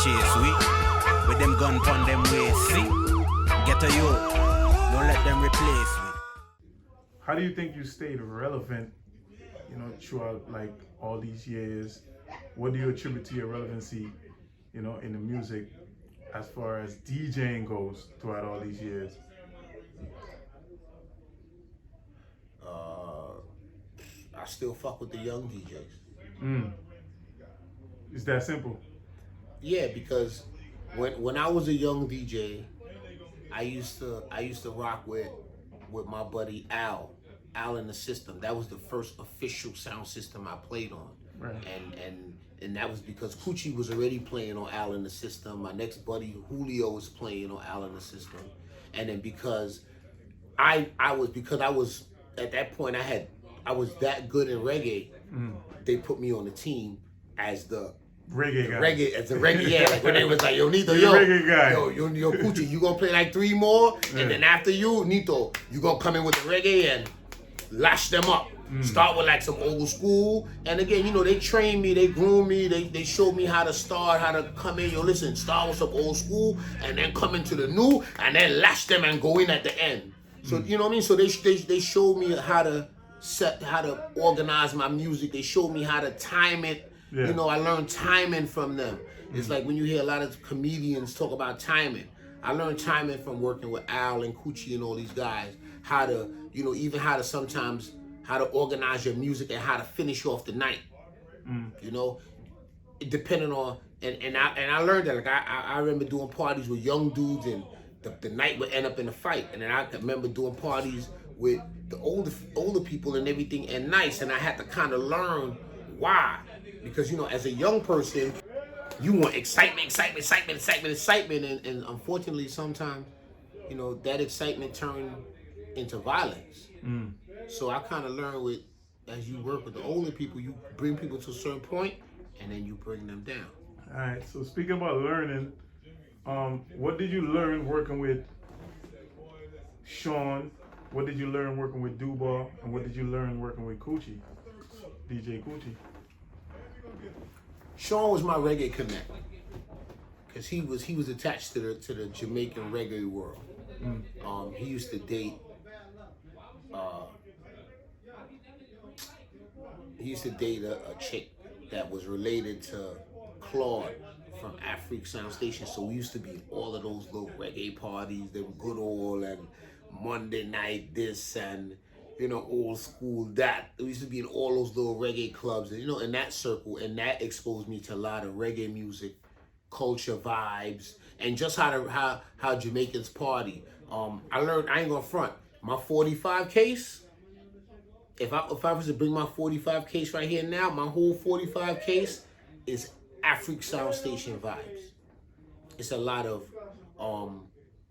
chase we. With them gun pon them waist, see? Get a you, don't let them replace we. How do you think you stayed relevant, throughout like all these years? What do you attribute to your relevancy, in the music as far as DJing goes throughout all these years? I still fuck with the young DJs. It's that simple. Yeah, because when I was a young DJ, I used to rock with my buddy Al in the System. That was the first official sound system I played on. Right. And that was because Coochie was already playing on Al in the System. My next buddy Julio was playing on Al in the System. And then because I was at that point I was that good in reggae, they put me on the team as the reggae guy. Reggae, yeah. Like when they was like, yo, Nito, reggae guy. yo, Coochie, you gonna play like 3 more, and then after you, Nito, you gonna come in with the reggae and lash them up. Start with like some old school, and again, they trained me, they groomed me, they showed me how to start, how to come in. Yo, listen, start with some old school, and then come into the new, and then lash them and go in at the end. So you know what I mean. So they showed me how to organize my music. They showed me how to time it. Yeah. I learned timing from them. It's like when you hear a lot of comedians talk about timing. I learned timing from working with Al and Coochie and all these guys. How to, even how to organize your music and how to finish off the night. Depending on, and I learned that. Like I remember doing parties with young dudes, and the night would end up in a fight. And then I remember doing parties with the older people and everything, and nice. And I had to kind of learn why. Because, as a young person, you want excitement, and unfortunately sometimes, that excitement turned into violence. So I kind of learned as you work with the older people, you bring people to a certain point, and then you bring them down. All right, so speaking about learning, what did you learn working with Sean? What did you learn working with Duba? And what did you learn working with Coochie, DJ Coochie? Sean was my reggae connect, because he was attached to the Jamaican reggae world. He used to date a chick that was related to Claude from Afrique Sound Station. So we used to be in all of those little reggae parties, them good old and Monday night this and old school that. We used to be in all those little reggae clubs, and in that circle, and that exposed me to a lot of reggae music, culture, vibes, and just how Jamaicans party. I learned, I ain't gonna front, my 45 case. If I was to bring my 45 case right here now, my whole 45 case is Afrique Sound Station vibes. It's a lot of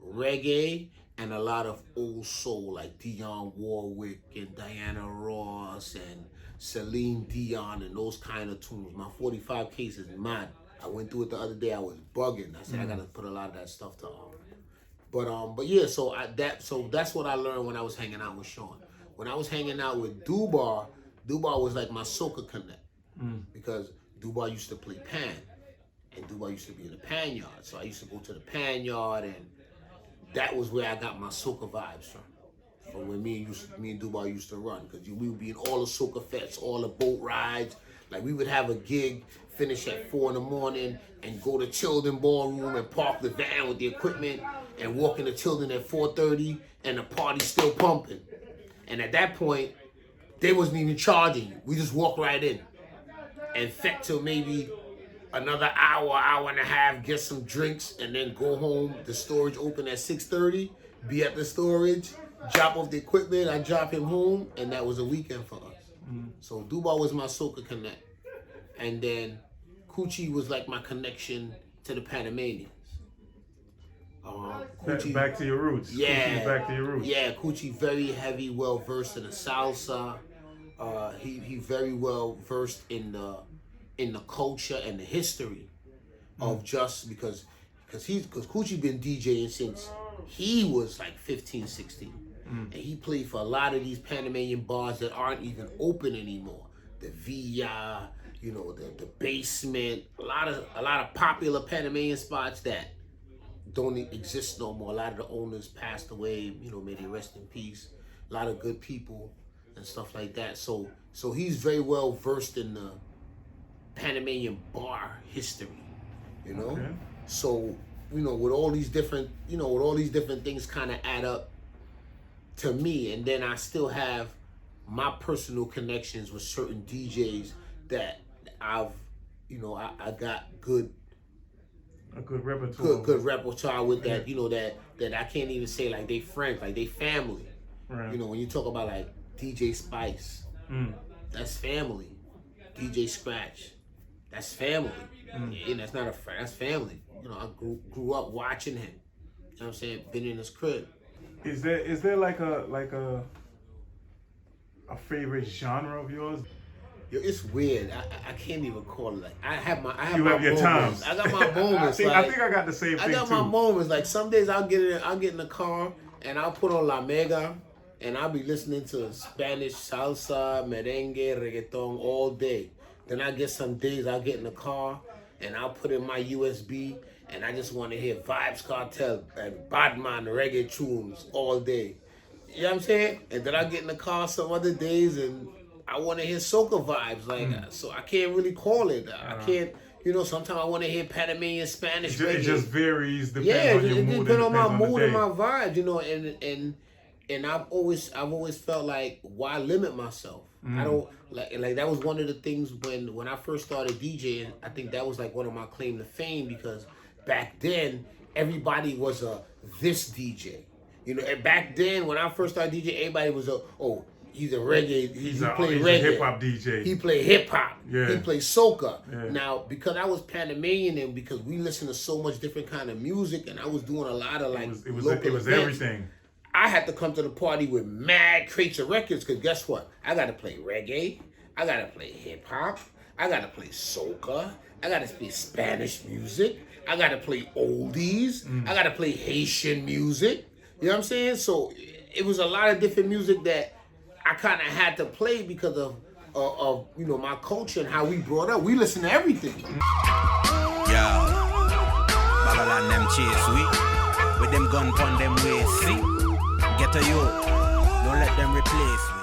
reggae and a lot of old soul, like Dionne Warwick and Diana Ross and Celine Dion and those kind of tunes. My 45 case is mad. I went through it the other day. I was bugging. I said I gotta put a lot of that stuff to But yeah, so that's what I learned when I was hanging out with Sean. When I was hanging out with Dubar was like my soca connect, because Dubar used to play pan, and Dubar used to be in the pan yard. So I used to go to the pan yard, and that was where I got my soca vibes from when me and Dubar used to run, because we would be in all the soca fests, all the boat rides. Like we would have a gig, finish at 4 a.m, and go to Tilden Ballroom and park the van with the equipment and walk into Tilden at 4:30, and the party's still pumping. And at that point, they wasn't even charging you. We just walk right in and fet till maybe another hour and a half, get some drinks, and then go home. The storage open at 6:30, be at the storage, drop off the equipment, I drop him home, and that was a weekend for us. So Dubai was my soca connect. And then Coochie was like my connection to the Panamanians. Coochie, back to your roots. Yeah, Coocie's back to your roots. Yeah, Coochie very heavy, well versed in the salsa. He very well versed in the culture and the history of just because Coochie been DJing since he was like 15, 16. And he played for a lot of these Panamanian bars that aren't even open anymore. The Villa, you know, the basement, a lot of popular Panamanian spots that don't exist no more. A lot of the owners passed away, you know, may they rest in peace. A lot of good people and stuff like that. So he's very well versed in the Panamanian bar history, you know. Okay. So, you know, with all these different things kind of add up to me, and then I still have my personal connections with certain DJs that I've, you know, I got a good repertoire. Good repertoire with that, you know, that I can't even say like they friends, like they family. Right. You know, when you talk about like DJ Spice, that's family. DJ Scratch, that's family. And that's not a friend, that's family. You know, I grew up watching him. You know what I'm saying? Been in his crib. Is there like a favorite genre of yours? Yo, it's weird. I can't even call it. Like I have my your moments. times. I got my moments. I think I got the same thing I got too. my moments. Like some days I'll get in the car and I'll put on La Mega and I'll be listening to Spanish salsa, merengue, reggaeton all day. Then I get some days I'll get in the car and I'll put in my USB and I just want to hear Vibes Cartel and Badman reggae tunes all day. You know what I'm saying? And then I get in the car some other days and I want to hear soca vibes. Like, so I can't really call it. I can't, you know, sometimes I want to hear Panamanian Spanish reggae. It just varies depending on your mood. Yeah, it depends on my mood and day. my vibe, you know, and I've always felt like, why limit myself? I don't like that was one of the things when I first started DJing. I think that was like one of my claim to fame because back then everybody was this DJ. You know, and back then when I first started DJing, everybody was he's a reggae. He played reggae. He's a hip hop DJ. He played hip hop. Yeah. He played soca. Yeah. Now, because I was Panamanian and because we listened to so much different kind of music, and I was doing a lot of like it was local events, everything. I had to come to the party with mad crates of records. Because guess what? I got to play reggae. I got to play hip hop. I got to play soca. I got to play Spanish music. I got to play oldies. I got to play Haitian music. You know what I'm saying? So it was a lot of different music that I kind of had to play because of you know, my culture and how we brought up. We listen to everything. Yeah, Babylon them chase we with them gun pon them waist. See, get a you, don't let them replace.